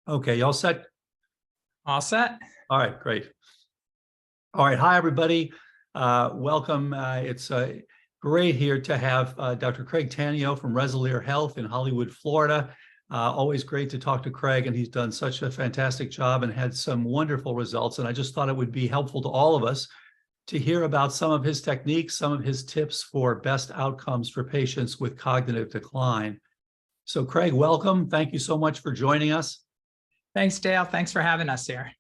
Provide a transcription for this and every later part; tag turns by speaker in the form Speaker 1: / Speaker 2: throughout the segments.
Speaker 1: Okay, y'all set?
Speaker 2: All set.
Speaker 1: All right, great. All right, hi, everybody. Welcome. It's great here to have Dr. Craig Tanio from Cellular Health in Hollywood, Florida. Always great to talk to Craig, and he's done such a fantastic job and had some wonderful results. And I just thought it would be helpful to all of us to hear about some of his techniques, some of his tips for best outcomes for patients with cognitive decline. So Craig, welcome. Thank you so much for joining us.
Speaker 2: Thanks, Dale. Thanks for having us here.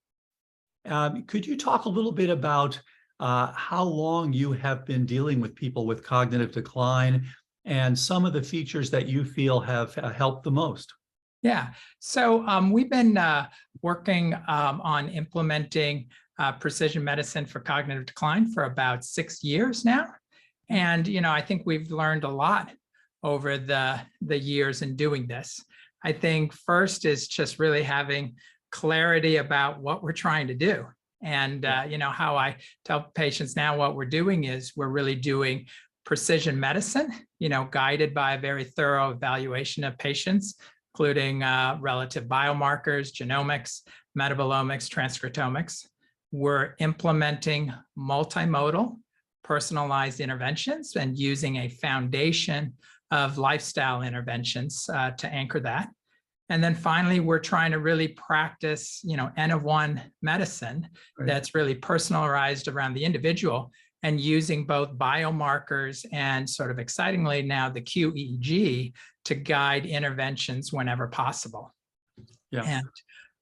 Speaker 1: Could you talk a little bit about how long you have been dealing with people with cognitive decline and some of the features that you feel have helped the most?
Speaker 2: Yeah, so we've been working on implementing precision medicine for cognitive decline for about 6 years now. And, I think we've learned a lot over the years in doing this. I think first is just really having clarity about what we're trying to do. And, how I tell patients now what we're doing is we're really doing precision medicine, guided by a very thorough evaluation of patients, including relative biomarkers, genomics, metabolomics, transcriptomics. We're implementing multimodal personalized interventions and using a foundation of lifestyle interventions to anchor that. And then finally, we're trying to really practice, N of one medicine that's really personalized around the individual and using both biomarkers and sort of excitingly now the QEG to guide interventions whenever possible. Yeah.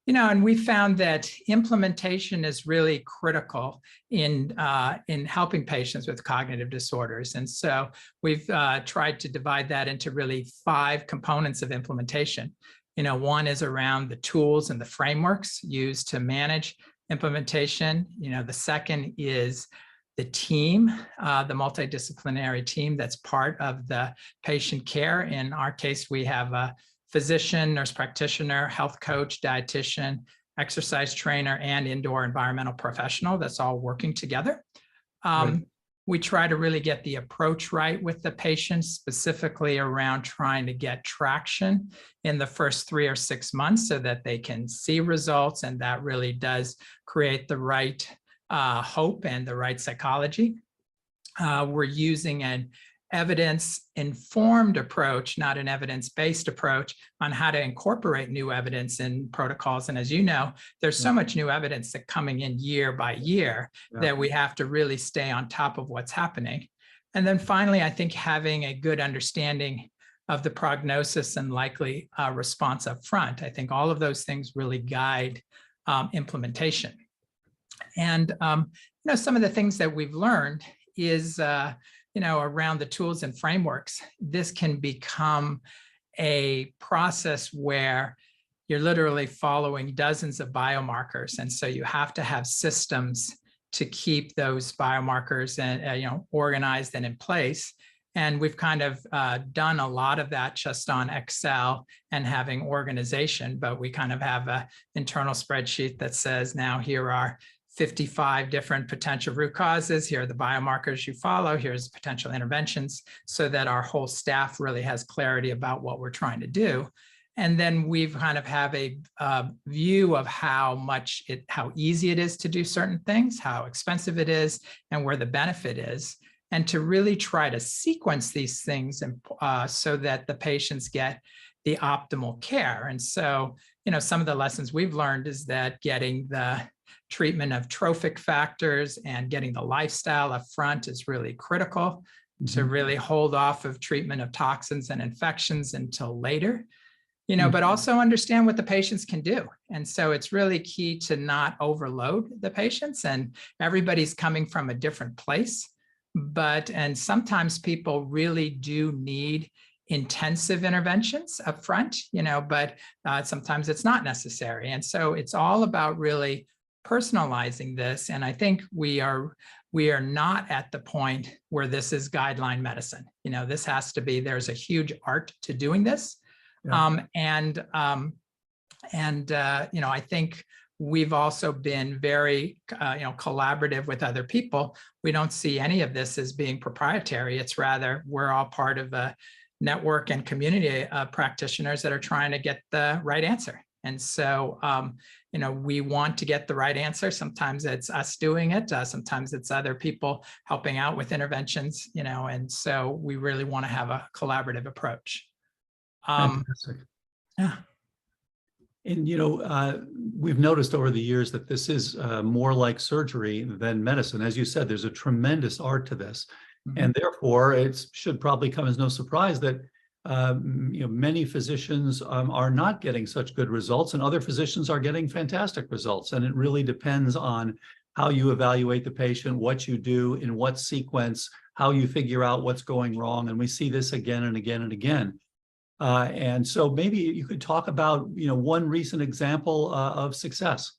Speaker 2: And we found that implementation is really critical in helping patients with cognitive disorders. And so we've tried to divide that into really 5 components of implementation. One is around the tools and the frameworks used to manage implementation. The second is the team, the multidisciplinary team that's part of the patient care. In our case, we have a physician, nurse practitioner, health coach, dietitian, exercise trainer, and indoor environmental professional that's all working together. We try to really get the approach right with the patients, specifically around trying to get traction in the first 3 or 6 months so that they can see results, and that really does create the right hope and the right psychology. We're using an evidence-informed approach, not an evidence-based approach, on how to incorporate new evidence in protocols. And as you know, there's so much new evidence that coming in year by year that we have to really stay on top of what's happening. And then finally, I think having a good understanding of the prognosis and likely response up front. I think all of those things really guide implementation. And some of the things that we've learned is around the tools and frameworks. This can become a process where you're literally following dozens of biomarkers. And so you have to have systems to keep those biomarkers and organized and in place. And we've kind of done a lot of that just on Excel and having organization, but we kind of have an internal spreadsheet that says, now here are 55 different potential root causes. Here are the biomarkers you follow. Here's potential interventions, so that our whole staff really has clarity about what we're trying to do. And then we've kind of have a view of how easy it is to do certain things, how expensive it is, and where the benefit is, and to really try to sequence these things and so that the patients get the optimal care. And so, some of the lessons we've learned is that getting the treatment of trophic factors and getting the lifestyle up front is really critical to really hold off of treatment of toxins and infections until later, but also understand what the patients can do. And so it's really key to not overload the patients, and everybody's coming from a different place. And sometimes people really do need intensive interventions up front, but sometimes it's not necessary. And so it's all about really personalizing this. And I think we are not at the point where this is guideline medicine. This has to be, there's a huge art to doing this. I think we've also been very, collaborative with other people. We don't see any of this as being proprietary. It's rather, we're all part of a network and community of practitioners that are trying to get the right answer. And so, we want to get the right answer. Sometimes it's us doing it. Sometimes it's other people helping out with interventions, and so we really want to have a collaborative approach.
Speaker 1: Fantastic.
Speaker 2: Yeah.
Speaker 1: And, we've noticed over the years that this is more like surgery than medicine. As you said, there's a tremendous art to this.
Speaker 2: Mhm.
Speaker 1: And therefore, it should probably come as no surprise that many physicians are not getting such good results, and other physicians are getting fantastic results. And it really depends on how you evaluate the patient, what you do, in what sequence, how you figure out what's going wrong. And we see this again and again and again. And so maybe you could talk about, one recent example of success.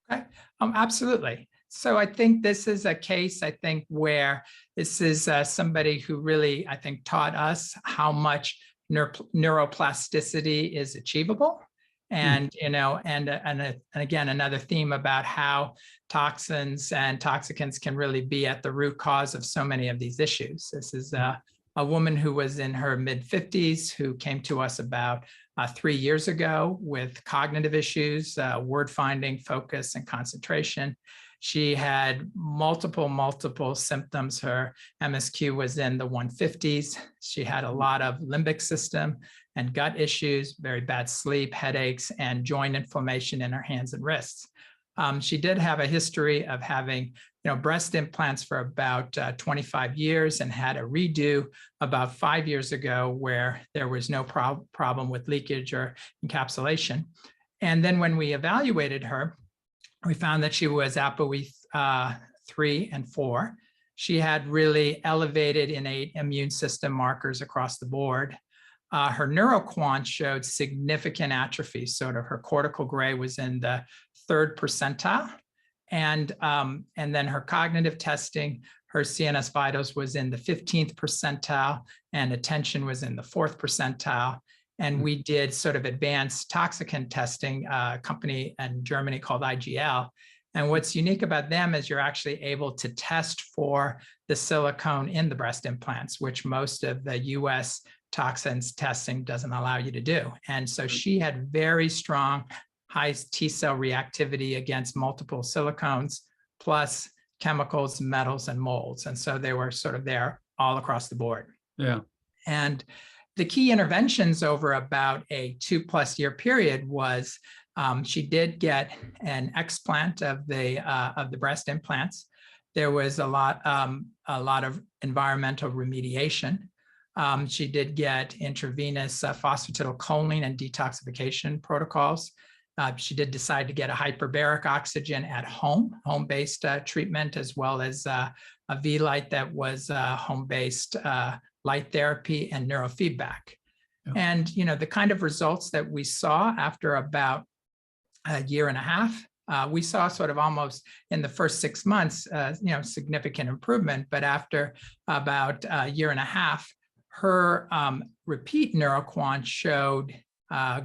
Speaker 2: Okay, absolutely. So I think this is a case, where this is somebody who really, taught us how much neuroplasticity is achievable. And, and again, another theme about how toxins and toxicants can really be at the root cause of so many of these issues. This is a woman who was in her mid-50s who came to us about 3 years ago with cognitive issues, word finding, focus, and concentration. She had multiple symptoms. Her MSQ was in the 150s. She had a lot of limbic system and gut issues, very bad sleep, headaches, and joint inflammation in her hands and wrists. She did have a history of having breast implants for about 25 years and had a redo about 5 years ago where there was no problem with leakage or encapsulation. And then when we evaluated her, we found that she was ApoE 3 and 4. She had really elevated innate immune system markers across the board. Her neuroquant showed significant atrophy. Sort of her cortical gray was in the 3rd percentile. And then her cognitive testing, her CNS vitals was in the 15th percentile, and attention was in the 4th percentile. And we did sort of advanced toxicant testing, a company in Germany called IGL. And what's unique about them is you're actually able to test for the silicone in the breast implants, which most of the US toxins testing doesn't allow you to do. And so she had very strong high T cell reactivity against multiple silicones, plus chemicals, metals, and molds. And so they were sort of there all across the board.
Speaker 1: Yeah.
Speaker 2: And the key interventions over about a 2+ year period was she did get an explant of the breast implants. There was a lot of environmental remediation. She did get intravenous phosphatidylcholine and detoxification protocols. She did decide to get a hyperbaric oxygen at home-based treatment, as well as a V-Light that was home-based light therapy and neurofeedback. Yeah. And, the kind of results that we saw after about a year and a half, we saw sort of almost in the first 6 months, significant improvement. But after about a year and a half, her repeat neuroquant showed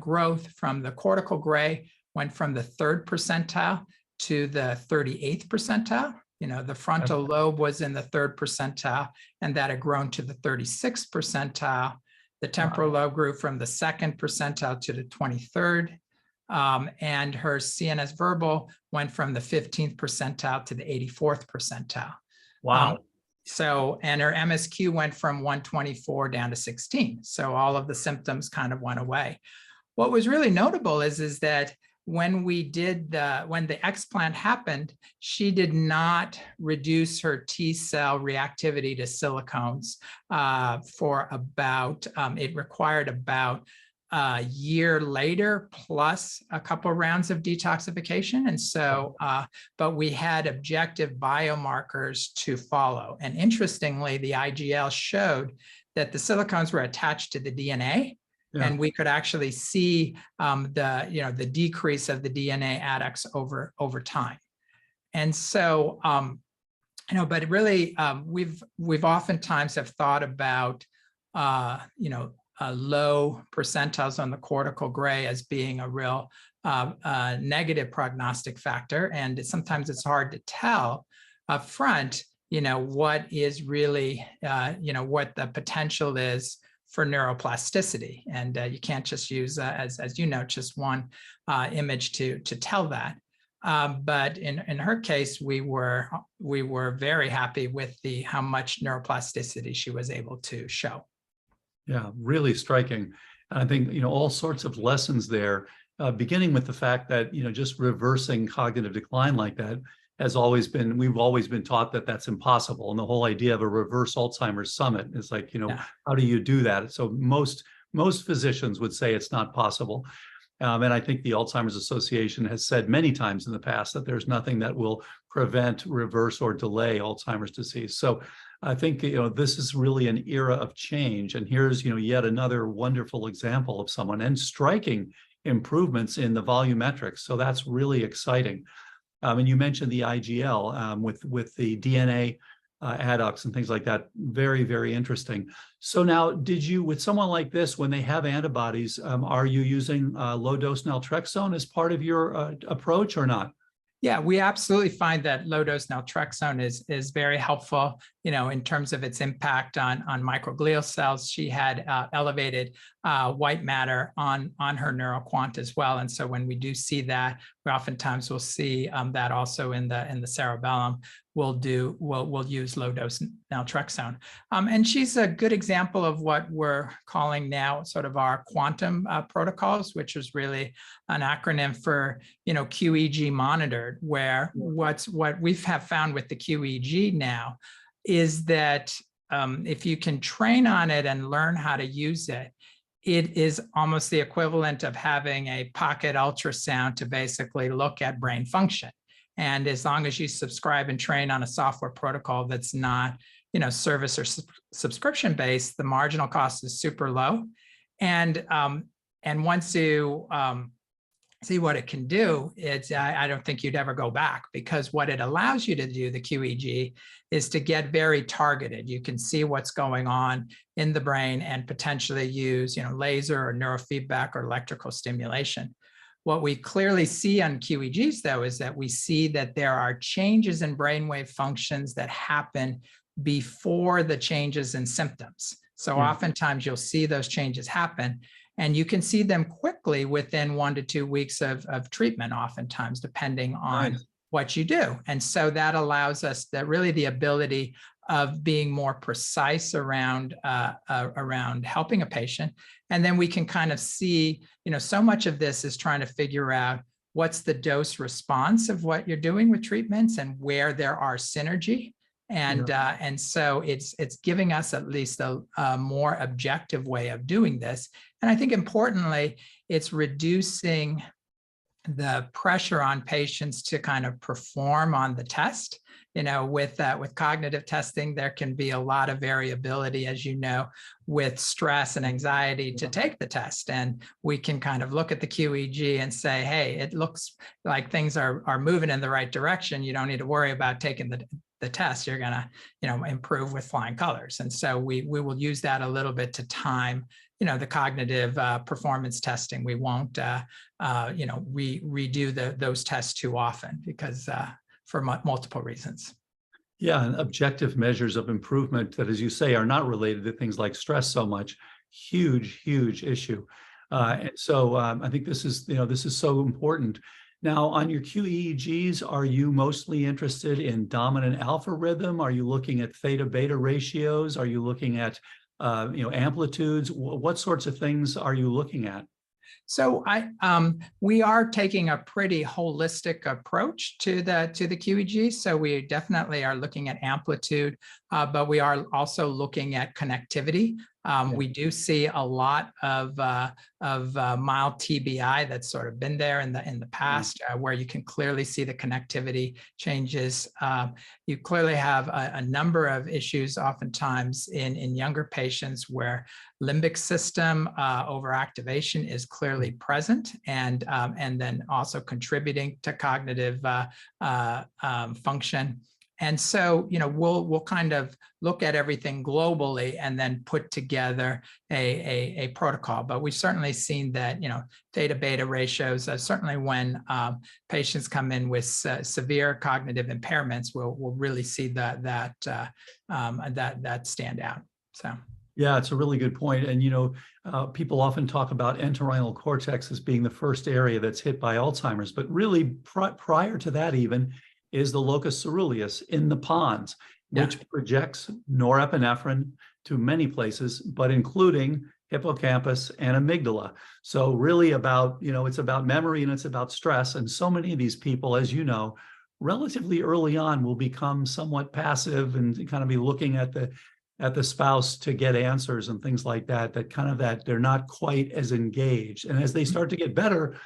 Speaker 2: growth from the cortical gray, went from the 3rd percentile to the 38th percentile. The frontal lobe was in the 3rd percentile, and that had grown to the 36th percentile. The temporal lobe grew from the 2nd percentile to the 23rd. And her CNS verbal went from the 15th percentile to the 84th percentile.
Speaker 1: Wow.
Speaker 2: And her MSQ went from 124 down to 16. So all of the symptoms kind of went away. What was really notable is that when the explant happened, she did not reduce her T cell reactivity to silicones for about, it required about a year later, plus a couple of rounds of detoxification. And so, but we had objective biomarkers to follow. And interestingly, the IGL showed that the silicones were attached to the DNA. Yeah. And we could actually see the decrease of the DNA adducts over time. And so, but really, we've oftentimes have thought about, low percentiles on the cortical gray as being a real negative prognostic factor. And sometimes it's hard to tell up front, what is really, what the potential is for neuroplasticity. And you can't just use, as you know, just one image to tell that. But in her case, we were very happy with how much neuroplasticity she was able to show.
Speaker 1: Yeah, really striking. And I think, all sorts of lessons there, beginning with the fact that, just reversing cognitive decline like that we've always been taught that that's impossible. And the whole idea of a reverse Alzheimer's summit is like,
Speaker 2: Yeah.
Speaker 1: how do you do that? So most physicians would say it's not possible. And I think the Alzheimer's Association has said many times in the past that there's nothing that will prevent, reverse, or delay Alzheimer's disease. So I think, this is really an era of change. And here's, yet another wonderful example of someone and striking improvements in the volumetrics. So that's really exciting. And you mentioned the IGL with the DNA adducts and things like that. Very, very interesting. So now, with someone like this, when they have antibodies, are you using low-dose naltrexone as part of your approach or not?
Speaker 2: Yeah, we absolutely find that low-dose naltrexone is very helpful, in terms of its impact on microglial cells. She had elevated white matter on her neuroquant as well, and so when we do see that, we oftentimes will see that also in the cerebellum. We'll use low-dose naltrexone, and she's a good example of what we're calling now sort of our quantum protocols, which is really an acronym for QEG monitored, where what we have found with the QEG now is that if you can train on it and learn how to use it, it is almost the equivalent of having a pocket ultrasound to basically look at brain function. And as long as you subscribe and train on a software protocol that's not, service or subscription based, the marginal cost is super low. And once you see what it can do, I don't think you'd ever go back, because what it allows you to do, the QEG, is to get very targeted. You can see what's going on in the brain and potentially use, laser or neurofeedback or electrical stimulation. What we clearly see on QEGs, though, is that we see that there are changes in brainwave functions that happen before the changes in symptoms. So oftentimes you'll see those changes happen, and you can see them quickly within 1 to 2 weeks of treatment, oftentimes, depending on what you do. And so that allows us really the ability of being more precise around helping a patient. And then we can kind of see, so much of this is trying to figure out what's the dose response of what you're doing with treatments and where there are synergy. And so it's giving us at least a more objective way of doing this. And I think importantly, it's reducing the pressure on patients to kind of perform on the test. With cognitive testing, there can be a lot of variability, as you know, with stress and anxiety to take the test. And we can kind of look at the QEG and say, hey, it looks like things are moving in the right direction. You don't need to worry about taking the test. You're going to, improve with flying colors. And so we will use that a little bit to time, the cognitive performance testing. We won't, redo those tests too often, because for multiple reasons.
Speaker 1: Yeah, and objective measures of improvement that, as you say, are not related to things like stress so much. Huge, huge issue. And so I think this is so important. Now, on your QEEGs, are you mostly interested in dominant alpha rhythm? Are you looking at theta beta ratios? Are you looking at amplitudes? What sorts of things are you looking at?
Speaker 2: So we are taking a pretty holistic approach to the QEG. So we definitely are looking at amplitude, but we are also looking at connectivity. We do see a lot of mild TBI that's sort of been there in the past, where you can clearly see the connectivity changes. You clearly have a number of issues, oftentimes in younger patients, where limbic system overactivation is clearly present, and then also contributing to cognitive function. And so, we'll kind of look at everything globally and then put together a protocol. But we've certainly seen that, theta beta ratios, certainly when patients come in with severe cognitive impairments, we'll really see that stand out. So.
Speaker 1: Yeah, it's a really good point. And, people often talk about entorhinal cortex as being the first area that's hit by Alzheimer's, but really prior to that even is the locus ceruleus in the pons, which projects norepinephrine to many places, but including hippocampus and amygdala. So really about, it's about memory and it's about stress. And so many of these people, as you know, relatively early on will become somewhat passive and kind of be looking at the spouse to get answers and things like that, that they're not quite as engaged. And as they start to get better,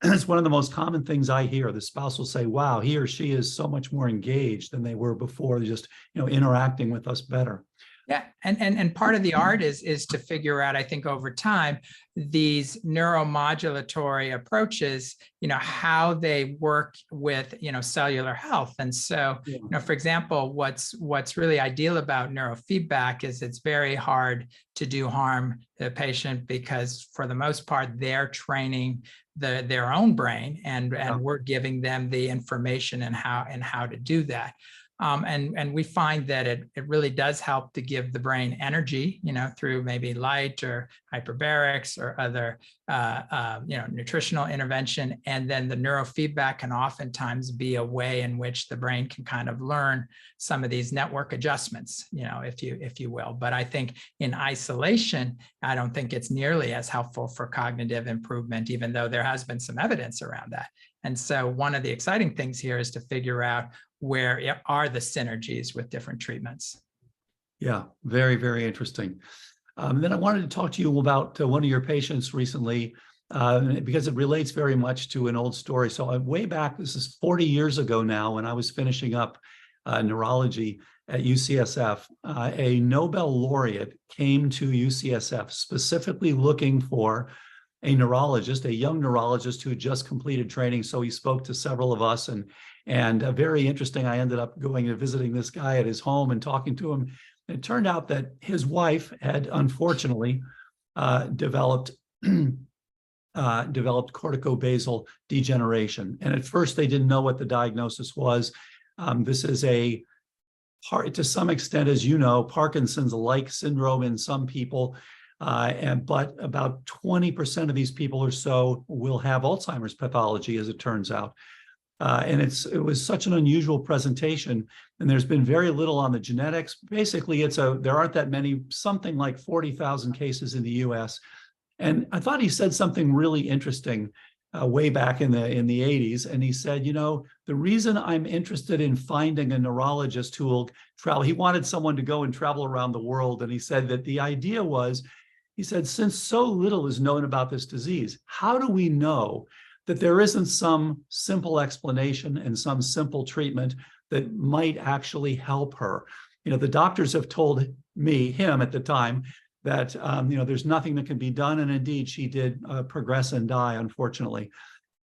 Speaker 1: it's one of the most common things I hear. The spouse will say, wow, he or she is so much more engaged than they were before, just, interacting with us better.
Speaker 2: Yeah, and part of the art is to figure out, I think, over time, these neuromodulatory approaches, how they work with, cellular health. And so, for example, what's really ideal about neurofeedback is it's very hard to do harm to the patient because for the most part, they're training their own brain and we're giving them the information and how to do that. And we find that it really does help to give the brain energy, through maybe light or hyperbarics or other, nutritional intervention. And then the neurofeedback can oftentimes be a way in which the brain can kind of learn some of these network adjustments, if you will. But I think in isolation, I don't think it's nearly as helpful for cognitive improvement, even though there has been some evidence around that. And so one of the exciting things here is to figure out where are the synergies with different treatments.
Speaker 1: Yeah, very, very interesting. Then I wanted to talk to you about one of your patients recently, because it relates very much to an old story. So way back, this is 40 years ago now, when I was finishing up neurology at UCSF, a Nobel laureate came to UCSF specifically looking for a neurologist, a young neurologist who had just completed training. So he spoke to several of us and very interesting. I ended up going and visiting this guy at his home and talking to him. It turned out that his wife had unfortunately developed corticobasal degeneration. And at first they didn't know what the diagnosis was. This is to some extent, as you know, Parkinson's-like syndrome in some people. But about 20% of these people or so will have Alzheimer's pathology, as it turns out. And it was such an unusual presentation, and there's been very little on the genetics. Basically, there aren't that many, something like 40,000 cases in the US. And I thought he said something really interesting way back in the 80s. And he said, the reason I'm interested in finding a neurologist who will travel, he wanted someone to go and travel around the world. And he said that the idea was, he said, since so little is known about this disease, how do we know that there isn't some simple explanation and some simple treatment that might actually help her? The doctors have told him at the time, that, there's nothing that can be done. And indeed, she did progress and die, unfortunately.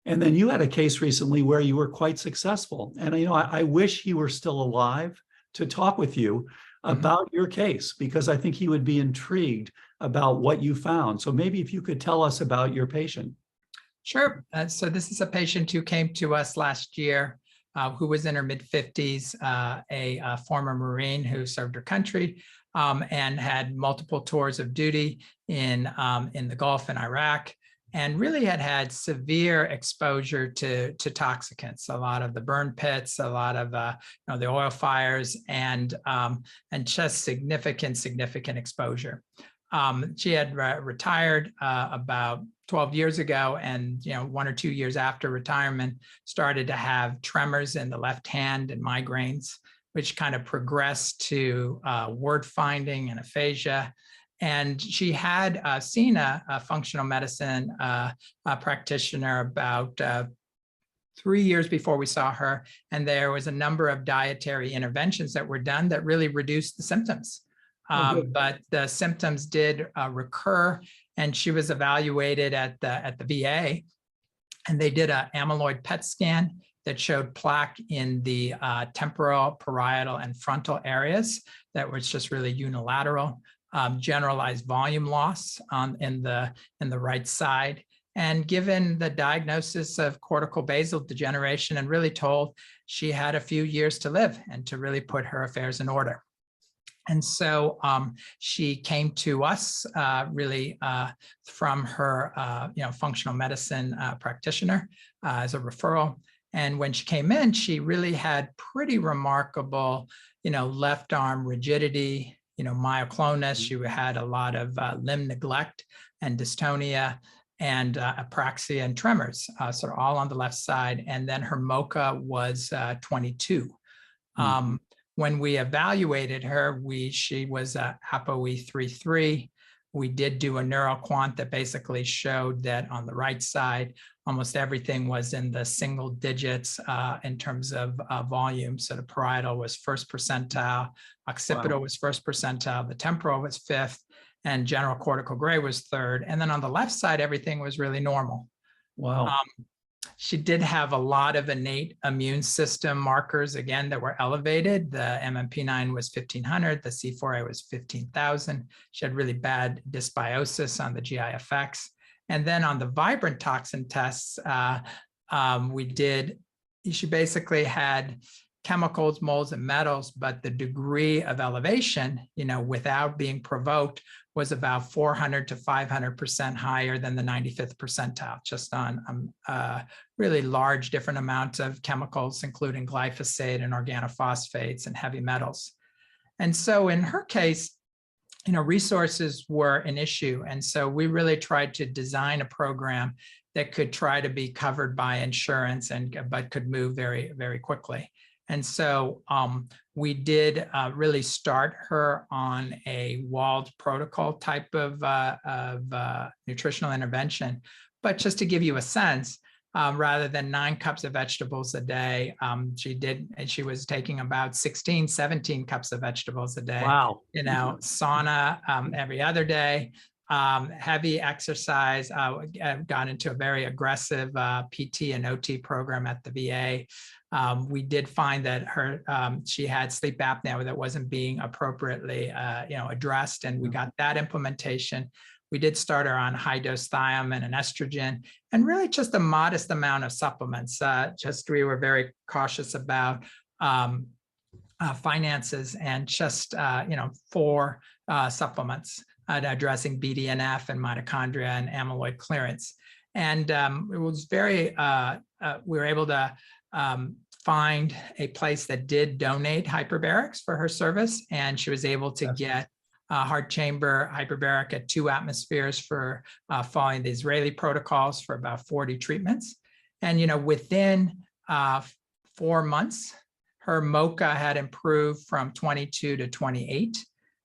Speaker 1: And then you had a case recently where you were quite successful. And, I wish he were still alive to talk with you about your case, because I think he would be intrigued about what you found. So maybe if you could tell us about your patient.
Speaker 2: Sure. So this is a patient who came to us last year, who was in her mid-50s, a former Marine who served her country and had multiple tours of duty in the Gulf and Iraq, and really had severe exposure to toxicants, a lot of the burn pits, a lot of the oil fires, and just significant exposure. She had retired about 12 years ago, and 1 or 2 years after retirement, started to have tremors in the left hand and migraines, which kind of progressed to word finding and aphasia. And she had seen a functional medicine practitioner about 3 years before we saw her, and there was a number of dietary interventions that were done that really reduced the symptoms. But the symptoms did recur, and she was evaluated at the VA, and they did an amyloid PET scan that showed plaque in the temporal, parietal, and frontal areas that was just really unilateral, generalized volume loss in the right side. And given the diagnosis of corticobasal degeneration, and really told she had a few years to live and to really put her affairs in order. And so she came to us really from her, functional medicine practitioner as a referral. And when she came in, she really had pretty remarkable, left arm rigidity, myoclonus. She had a lot of limb neglect and dystonia and apraxia and tremors, sort of all on the left side. And then her MoCA was 22. When we evaluated her, she was ApoE33. We did do a neuroquant that basically showed that on the right side, almost everything was in the single digits in terms of volume. So the parietal was first percentile, occipital was first percentile, the temporal was fifth, and general cortical gray was third. And then on the left side, everything was really normal.
Speaker 1: Wow.
Speaker 2: She did have a lot of innate immune system markers, again, that were elevated. The MMP9 was 1,500, the C4A was 15,000. She had really bad dysbiosis on the GI-FX. And then on the vibrant toxin tests, she basically had chemicals, molds, and metals, but the degree of elevation, without being provoked, was about 400 to 500% higher than the 95th percentile, just on really large different amounts of chemicals, including glyphosate and organophosphates and heavy metals. And so in her case, resources were an issue. And so we really tried to design a program that could try to be covered by insurance but could move very, very quickly. And so we did really start her on a walled protocol type of nutritional intervention. But just to give you a sense, rather than 9 cups of vegetables a day, she was taking about 16, 17 cups of vegetables a day.
Speaker 1: Wow.
Speaker 2: Sauna every other day. Heavy exercise, got into a very aggressive PT and OT program at the VA. We did find that she had sleep apnea that wasn't being appropriately, addressed, and we got that implementation. We did start her on high-dose thiamine and estrogen, and really just a modest amount of supplements. We were very cautious about finances, and just 4 supplements addressing BDNF and mitochondria and amyloid clearance. And it was very, we were able to find a place that did donate hyperbarics for her service, and she was able to get heart chamber hyperbaric at 2 atmospheres for following the Israeli protocols for about 40 treatments. And within 4 months, her MoCA had improved from 22 to 28.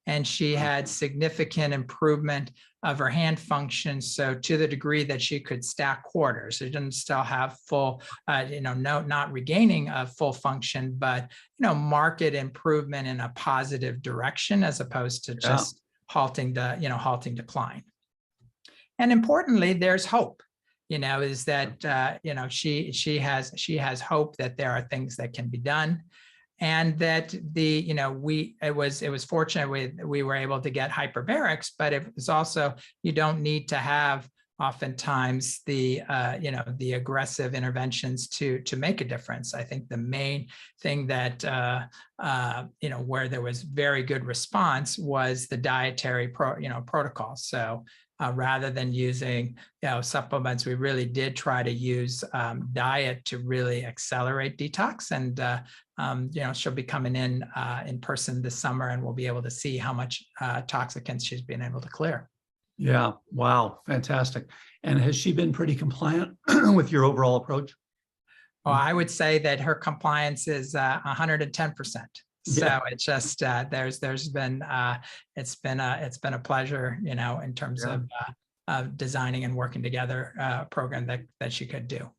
Speaker 2: And she had significant improvement of her hand function. So to the degree that she could stack quarters, she didn't still have full, not regaining a full function, but, marked improvement in a positive direction as opposed to just halting decline. And importantly, there's hope, is that, she has hope that there are things that can be done. And that it was fortunate we were able to get hyperbarics, but it was also, you don't need to have oftentimes the aggressive interventions to make a difference. I think the main thing that where there was very good response was the dietary protocol. So rather than using supplements, we really did try to use diet to really accelerate detox. And she'll be coming in person this summer, and we'll be able to see how much toxicants she's been able to clear.
Speaker 1: Yeah. Wow. Fantastic. And has she been pretty compliant with your overall approach?
Speaker 2: Well, I would say that her compliance is 110%. So it's just there's been it's been a pleasure, in terms of designing and working together a program that she could do.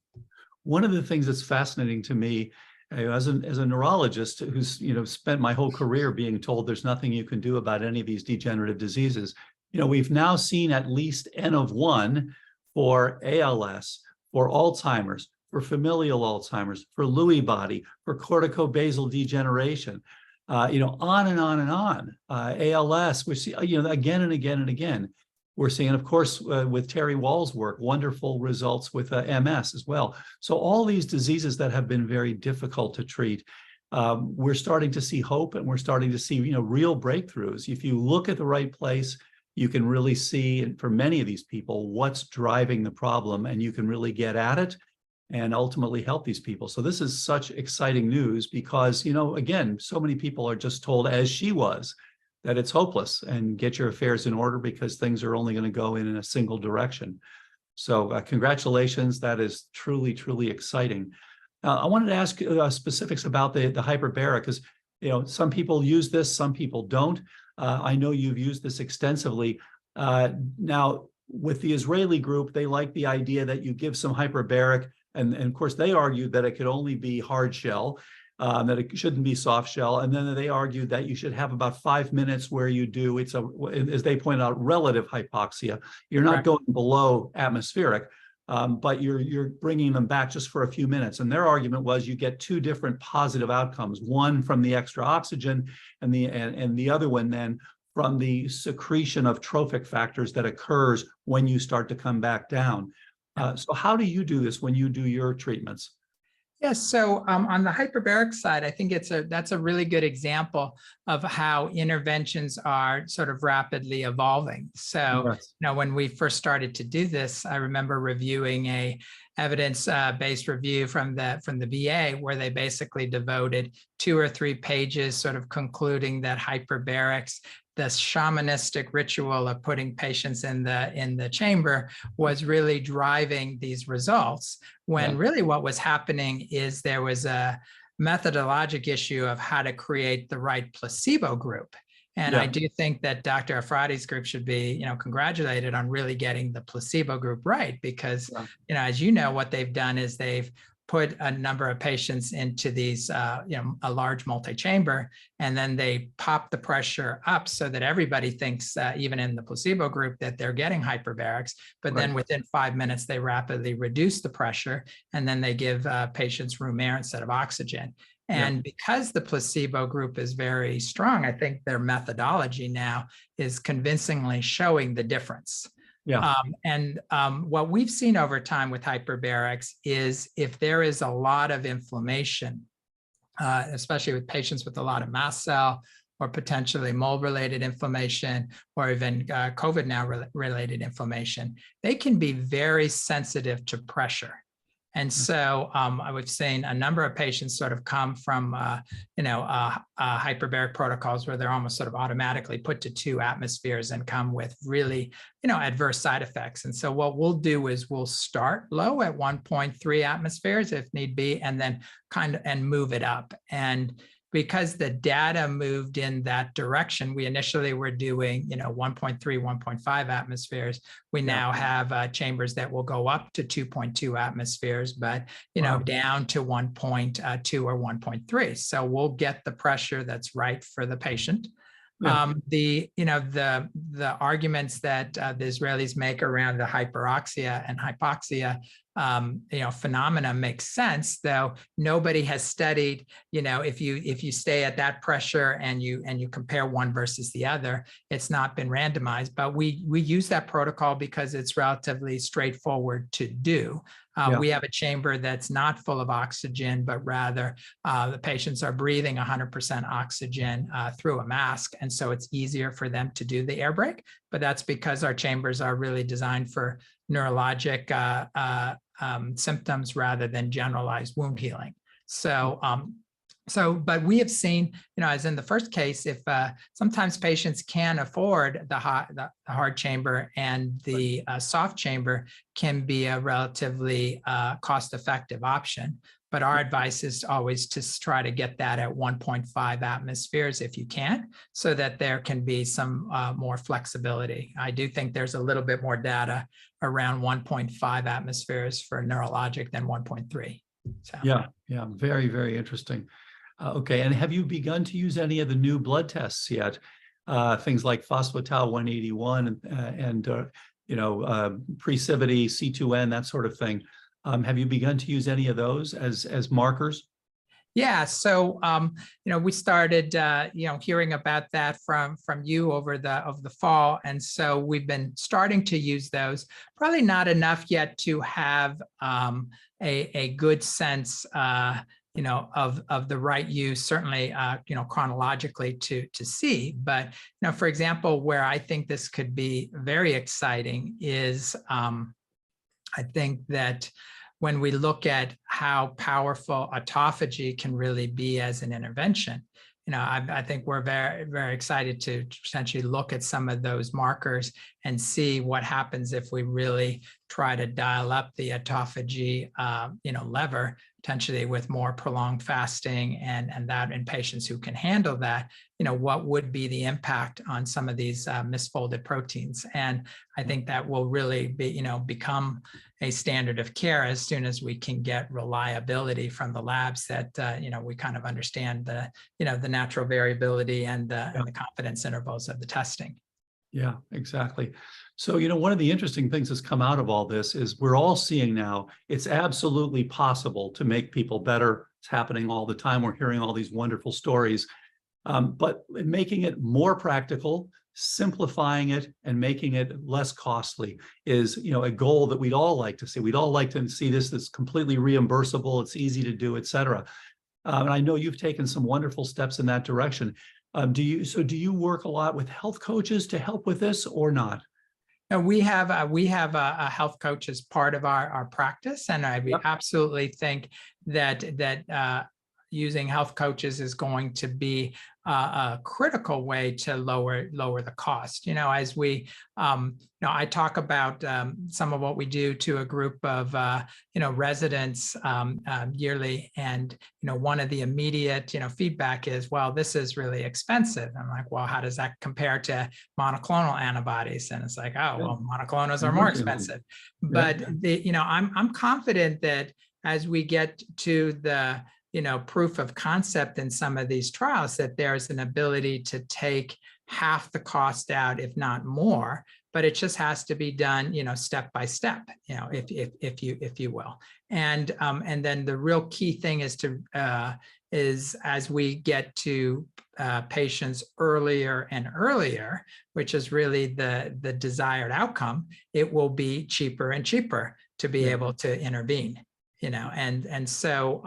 Speaker 1: One of the things that's fascinating to me, as a neurologist who's spent my whole career being told there's nothing you can do about any of these degenerative diseases, we've now seen at least N of 1 for ALS, for Alzheimer's, for familial Alzheimer's, for Lewy body, for corticobasal degeneration, on and on and on. ALS, we see, again and again and again. We're seeing, of course, with Terry Wall's work, wonderful results with MS as well. So all these diseases that have been very difficult to treat. we're starting to see hope, and we're starting to see, real breakthroughs. If you look at the right place, you can really see, and for many of these people, what's driving the problem, and you can really get at it and ultimately help these people. So this is such exciting news because, again, so many people are just told, as she was, that it's hopeless and get your affairs in order because things are only going to go in a single direction. So congratulations. That is truly, truly exciting. I wanted to ask specifics about the hyperbaric, because some people use this, some people don't. I know you've used this extensively. Now, with the Israeli group, they like the idea that you give some hyperbaric, and of course, they argued that it could only be hard shell, that it shouldn't be soft shell. And then they argued that you should have about 5 minutes where you do, as they point out, relative hypoxia. You're not going below atmospheric, but you're bringing them back just for a few minutes. And their argument was you get two different positive outcomes, one from the extra oxygen and the other one then from the secretion of trophic factors that occurs when you start to come back down. So how do you do this when you do your treatments?
Speaker 2: Yes, so on the hyperbaric side, I think that's a really good example of how interventions are sort of rapidly evolving. So,
Speaker 1: Yes.
Speaker 2: when we first started to do this, I remember reviewing a evidence-based review from the VA, where they basically devoted 2 or 3 pages sort of concluding that hyperbarics, the shamanistic ritual of putting patients in the chamber, was really driving these results, when really what was happening is there was a methodologic issue of how to create the right placebo group. And I do think that Dr. Afradi's group should be, congratulated on really getting the placebo group right, because, as what they've done is they've put a number of patients into these, a large multi-chamber, and then they pop the pressure up so that everybody thinks, even in the placebo group, that they're getting hyperbarics. But then within 5 minutes, they rapidly reduce the pressure, and then they give patients room air instead of oxygen. And because the placebo group is very strong, I think their methodology now is convincingly showing the difference. What we've seen over time with hyperbarics is if there is a lot of inflammation, especially with patients with a lot of mast cell or potentially mold-related inflammation, or even COVID now related inflammation, they can be very sensitive to pressure. And so we've seen a number of patients sort of come from, hyperbaric protocols where they're almost sort of automatically put to 2 atmospheres and come with really, adverse side effects. And so what we'll do is we'll start low at 1.3 atmospheres if need be, and then and move it up. And because the data moved in that direction, we initially were doing, 1.3, 1.5 atmospheres. We now have chambers that will go up to 2.2 atmospheres, but, down to 1.2 or 1.3. So we'll get the pressure that's right for the patient. The arguments that the Israelis make around the hyperoxia and hypoxia phenomena makes sense, though nobody has studied, if you stay at that pressure and you compare one versus the other, it's not been randomized. But we use that protocol because it's relatively straightforward to do. We have a chamber that's not full of oxygen, but rather the patients are breathing 100% oxygen through a mask. And so it's easier for them to do the air brake. But that's because our chambers are really designed for neurologic symptoms rather than generalized wound healing. But we have seen, as in the first case, if sometimes patients can afford the hard chamber, and the soft chamber can be a relatively cost-effective option. But our advice is always to try to get that at 1.5 atmospheres if you can, so that there can be some more flexibility. I do think there's a little bit more data around 1.5 atmospheres for neurologic than 1.3. So.
Speaker 1: Yeah, very, very interesting. Okay, and have you begun to use any of the new blood tests yet? Things like phospho-tau 181 and precivity, C2N, that sort of thing. Have you begun to use any of those as markers?
Speaker 2: Yeah, so we started hearing about that from you over the fall, and so we've been starting to use those. Probably not enough yet to have a good sense of the right use, certainly, chronologically to see. But, for example, where I think this could be very exciting is I think that when we look at how powerful autophagy can really be as an intervention, I think we're very, very excited to essentially look at some of those markers and see what happens if we really try to dial up the autophagy, lever, potentially with more prolonged fasting, and that in patients who can handle that, what would be the impact on some of these misfolded proteins. And I think that will really be, become a standard of care as soon as we can get reliability from the labs that, we kind of understand the natural variability and the confidence intervals of the testing.
Speaker 1: Yeah, exactly. So, one of the interesting things that's come out of all this is we're all seeing now it's absolutely possible to make people better. It's happening all the time. We're hearing all these wonderful stories, but making it more practical, simplifying it, and making it less costly is, a goal that we'd all like to see. We'd all like to see this that's completely reimbursable. It's easy to do, et cetera. And I know you've taken some wonderful steps in that direction. Do you work a lot with health coaches to help with this or not?
Speaker 2: No, we have a health coach as part of our practice, and I absolutely think that using health coaches is going to be a critical way to lower the cost. As we, I talk about some of what we do to a group of, residents yearly, and one of the immediate, feedback is, well, this is really expensive. I'm like, well, how does that compare to monoclonal antibodies? And it's like, oh, well, monoclonals are more expensive. But I'm confident that as we get to the proof of concept in some of these trials, that there's an ability to take half the cost out, if not more, but it just has to be done, step by step, if you will. And then the real key thing is as we get to patients earlier and earlier, which is really the desired outcome, it will be cheaper and cheaper to be able to intervene, and so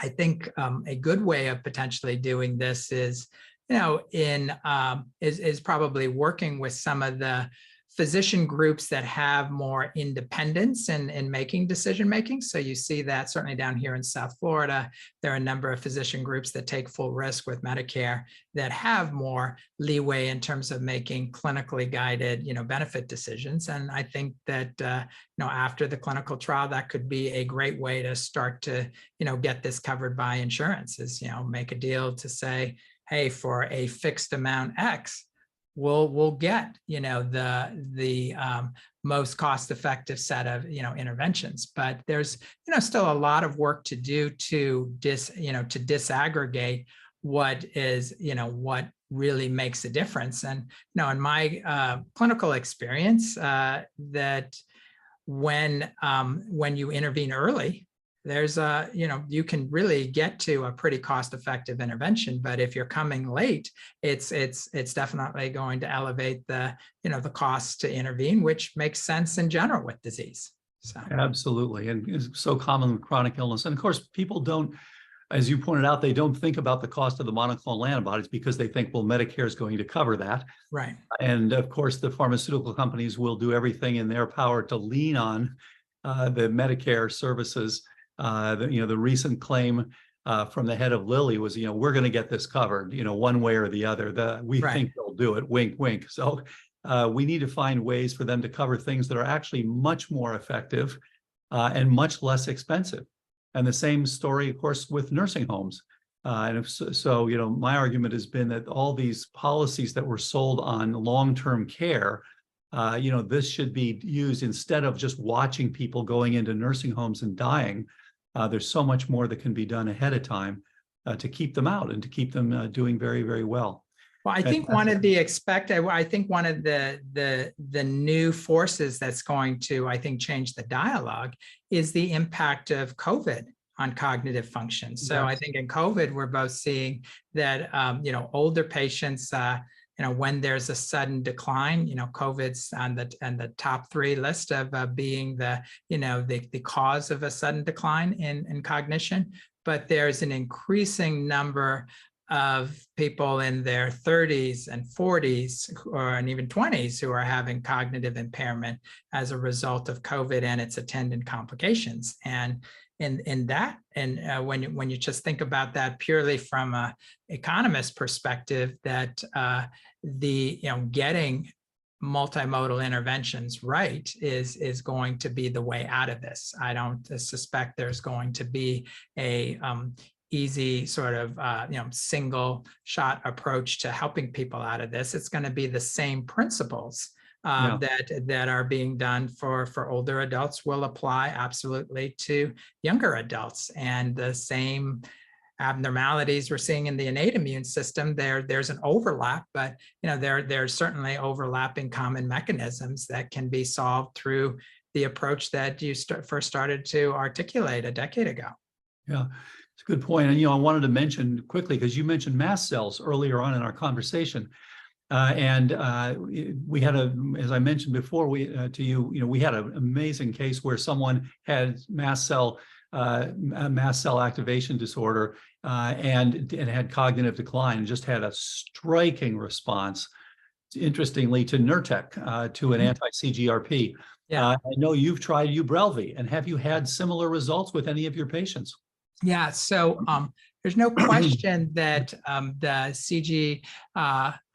Speaker 2: I think a good way of potentially doing this is, is probably working with some of the physician groups that have more independence in making decision making. So you see that certainly down here in South Florida, there are a number of physician groups that take full risk with Medicare that have more leeway in terms of making clinically guided, benefit decisions. And I think that, after the clinical trial, that could be a great way to start to, get this covered by insurance, is, make a deal to say, hey, for a fixed amount X, we'll get the most cost-effective set of interventions. But there's still a lot of work to do to disaggregate what is what really makes a difference. And in my clinical experience, that when you intervene early, there's you can really get to a pretty cost-effective intervention. But if you're coming late, it's definitely going to elevate the the cost to intervene, which makes sense in general with disease. So
Speaker 1: absolutely, and it's so common with chronic illness. And of course, people don't, as you pointed out, they don't think about the cost of the monoclonal antibodies because they think, well, Medicare is going to cover that.
Speaker 2: Right.
Speaker 1: And of course, the pharmaceutical companies will do everything in their power to lean on the Medicare services. The recent claim from the head of Lilly was, we're going to get this covered, one way or the other. We think they'll do it, wink, wink. So we need to find ways for them to cover things that are actually much more effective and much less expensive. And the same story, of course, with nursing homes. My argument has been that all these policies that were sold on long-term care, this should be used instead of just watching people going into nursing homes and dying. There's so much more that can be done ahead of time to keep them out and to keep them doing very, very well.
Speaker 2: Well, I think one of the new forces that's going to, I think, change the dialogue is the impact of COVID on cognitive function. So I think in COVID, we're both seeing that, older patients, when there's a sudden decline, COVID's on the top 3 list of being the cause of a sudden decline in cognition. but there's an increasing number of people in their 30s and 40s and even 20s who are having cognitive impairment as a result of COVID and its attendant complications. And when you just think about that purely from an economist perspective, that getting multimodal interventions right is going to be the way out of this. I don't suspect there's going to be a easy sort of single shot approach to helping people out of this. It's going to be the same principles that are being done for older adults will apply absolutely to younger adults, and the same abnormalities we're seeing in the innate immune system. There's an overlap, but there's certainly overlapping common mechanisms that can be solved through the approach that you first started to articulate a decade ago.
Speaker 1: Yeah. It's a good point. And, I wanted to mention quickly, because you mentioned mast cells earlier on in our conversation. We had as I mentioned before, we had an amazing case where someone had mast cell activation disorder and had cognitive decline, and just had a striking response, interestingly, to Nurtec, to an anti-CGRP.
Speaker 2: Yeah.
Speaker 1: I know you've tried Ubrelvy, and have you had similar results with any of your patients?
Speaker 2: Yeah, so there's no question that the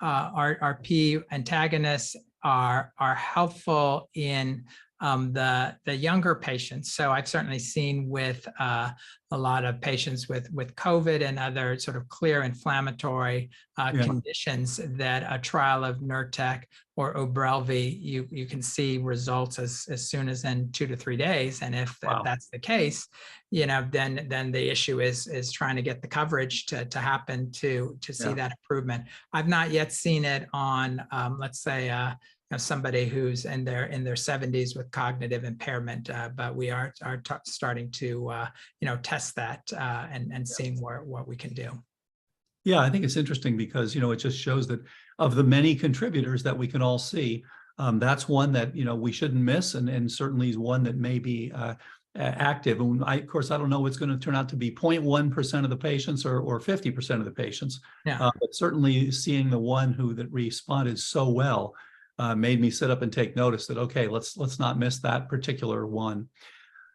Speaker 2: CGRP antagonists are helpful in the younger patients. So I've certainly seen with a lot of patients with COVID and other sort of clear inflammatory conditions that a trial of Nurtec or Ubrelvy, you can see results as soon as in 2 to 3 days. And if that's the case, then the issue is trying to get the coverage to happen to see that improvement. I've not yet seen it on, let's say, somebody who's in their 70s with cognitive impairment, but we are starting to test that and seeing what we can do.
Speaker 1: Yeah, I think it's interesting because it just shows that of the many contributors that we can all see, that's one that we shouldn't miss, and certainly is one that may be active. And of course, I don't know what's going to turn out to be 0.1% of the patients or 50% of the patients.
Speaker 2: Yeah.
Speaker 1: But certainly seeing the one that responded so well made me sit up and take notice that, okay, let's not miss that particular one.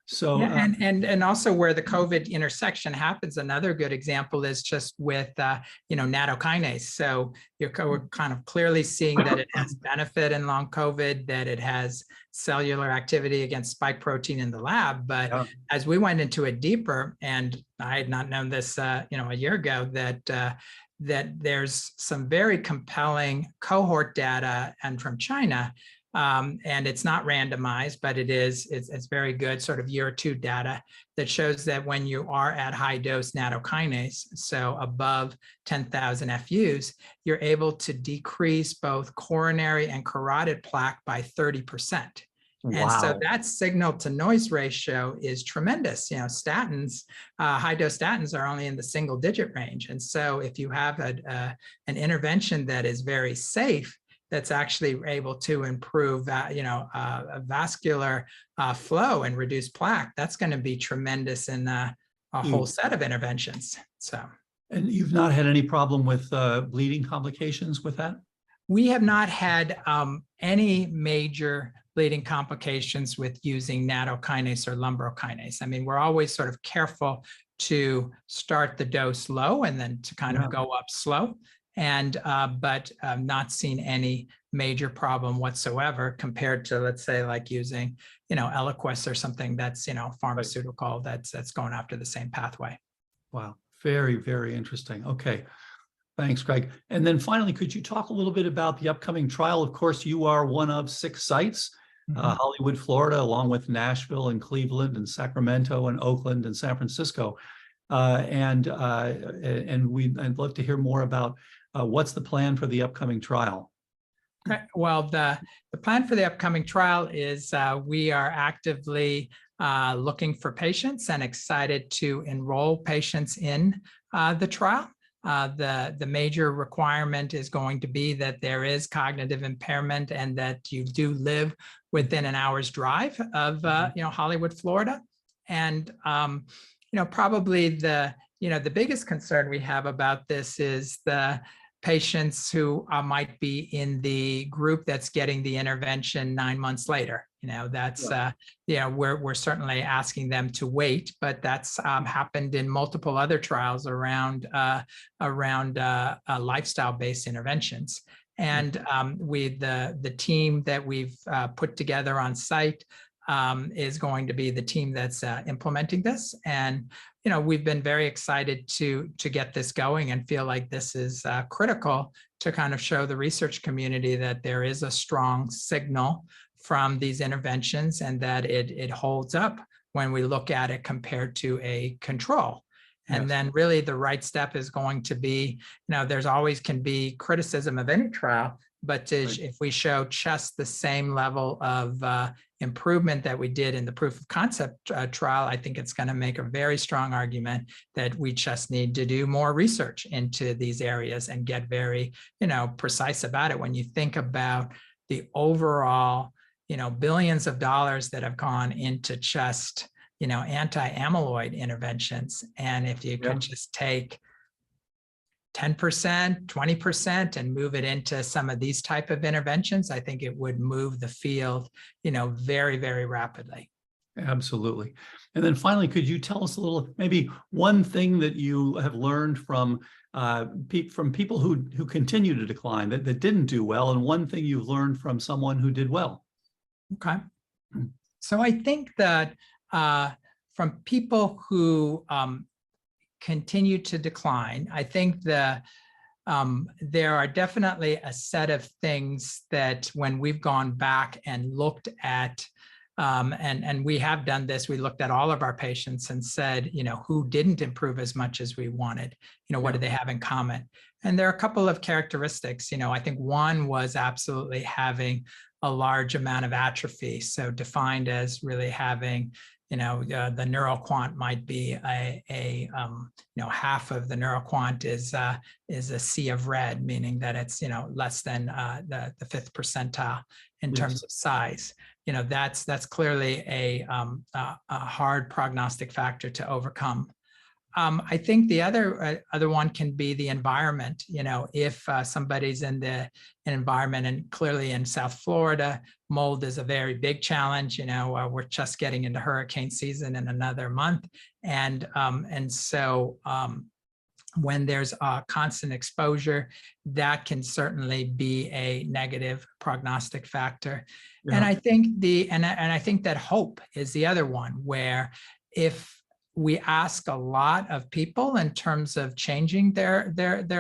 Speaker 1: So
Speaker 2: and also where the COVID intersection happens, another good example is just with Natokinase. So we're kind of clearly seeing that it has benefit in long COVID, that it has cellular activity against spike protein in the lab. But as we went into it deeper, and I had not known this a year ago, that there's some very compelling cohort data and from China. And it's not randomized, but it's very good sort of year or two data that shows that when you are at high dose Natokinase, so above 10,000 FUs, you're able to decrease both coronary and carotid plaque by 30%. Wow. And so that signal to noise ratio is tremendous. Statins, high dose statins are only in the single digit range. And so if you have an intervention that is very safe, that's actually able to improve, vascular flow and reduce plaque, that's going to be tremendous in a whole set of interventions. So,
Speaker 1: and you've not had any problem with bleeding complications with that?
Speaker 2: We have not had any major bleeding complications with using Natokinase or lumbrokinase. I mean, we're always sort of careful to start the dose low and then to kind of go up slow. And but not seen any major problem whatsoever compared to, let's say, like using Eliquis or something that's pharmaceutical that's going after the same pathway.
Speaker 1: Wow, very, very interesting. Okay, thanks, Craig. And then finally, could you talk a little bit about the upcoming trial? Of course, you are one of 6 sites, Hollywood, Florida, along with Nashville and Cleveland and Sacramento and Oakland and San Francisco. And I'd love to hear more about what's the plan for the upcoming trial?
Speaker 2: Okay. Well, the plan for the upcoming trial is we are actively looking for patients and excited to enroll patients in the trial. The major requirement is going to be that there is cognitive impairment and that you do live within an hour's drive of Hollywood, Florida. And probably the biggest concern we have about this is the patients who might be in the group that's getting the intervention 9 months later. That's we're certainly asking them to wait, but that's happened in multiple other trials around lifestyle-based interventions. And the team that we've put together on site is going to be the team that's implementing this. And we've been very excited to get this going and feel like this is critical to kind of show the research community that there is a strong signal from these interventions and that it holds up when we look at it compared to a control. And then really the right step is going to be, there's always can be criticism of any trial, but if we show just the same level of improvement that we did in the proof of concept trial, I think it's going to make a very strong argument that we just need to do more research into these areas and get very, precise about it. When you think about the overall, billions of dollars that have gone into just, anti-amyloid interventions. And if you could just take 10%, 20% and move it into some of these type of interventions, I think it would move the field, very, very rapidly.
Speaker 1: Absolutely. And then finally, could you tell us a little, maybe one thing that you have learned from people who continue to decline, that didn't do well, and one thing you've learned from someone who did well?
Speaker 2: Okay. So I think that from people who continue to decline, I think there are definitely a set of things that when we've gone back and looked at, and we have done this, we looked at all of our patients and said, who didn't improve as much as we wanted, what do they have in common? And there are a couple of characteristics. I think one was absolutely having a large amount of atrophy. So defined as really having, the neuroquant might be half of the neuroquant is a sea of red, meaning that it's, less than the 5th percentile in terms of size. That's clearly a hard prognostic factor to overcome. I think the other one can be the environment. If somebody's in an environment, and clearly in South Florida, mold is a very big challenge. We're just getting into hurricane season in another month, and so when there's a constant exposure, that can certainly be a negative prognostic factor. Yeah. And I think I think that hope is the other one, where if we ask a lot of people in terms of changing their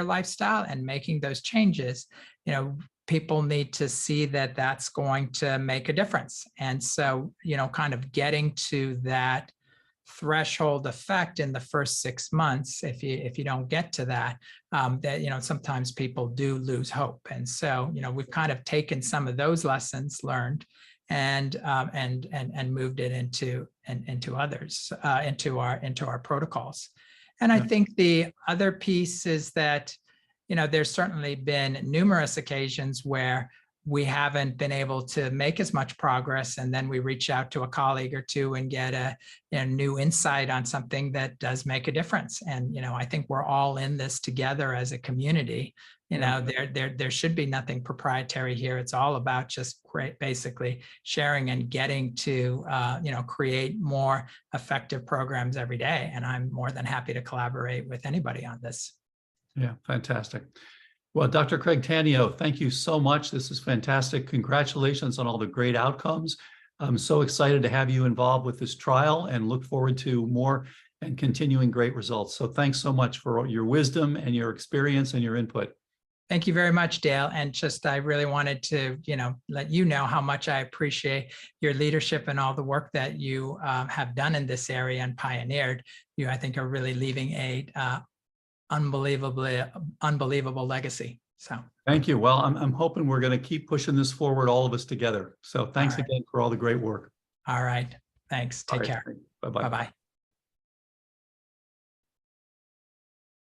Speaker 2: lifestyle and making those changes, people need to see that that's going to make a difference. And so, kind of getting to that threshold effect in the first 6 months, if you don't get to that, sometimes people do lose hope. And so, we've kind of taken some of those lessons learned and moved it into others, into our protocols. And I think the other piece is that, there's certainly been numerous occasions where we haven't been able to make as much progress, and then we reach out to a colleague or two and get a new insight on something that does make a difference. And I think we're all in this together as a community. There should be nothing proprietary here. It's all about just basically sharing and getting to create more effective programs every day. And I'm more than happy to collaborate with anybody on this.
Speaker 1: Yeah, fantastic. Well, Dr. Craig Tanio, thank you so much. This is fantastic. Congratulations on all the great outcomes. I'm so excited to have you involved with this trial and look forward to more and continuing great results. So thanks so much for your wisdom and your experience and your input.
Speaker 2: Thank you very much, Dale. And I really wanted to, let you know how much I appreciate your leadership and all the work that you have done in this area and pioneered. You, I think, are really leaving a unbelievable legacy. So
Speaker 1: thank you. Well, I'm hoping we're going to keep pushing this forward, all of us together. So thanks again for all the great work.
Speaker 2: All right. Thanks. Take care.
Speaker 1: Bye-bye.
Speaker 2: Bye-bye.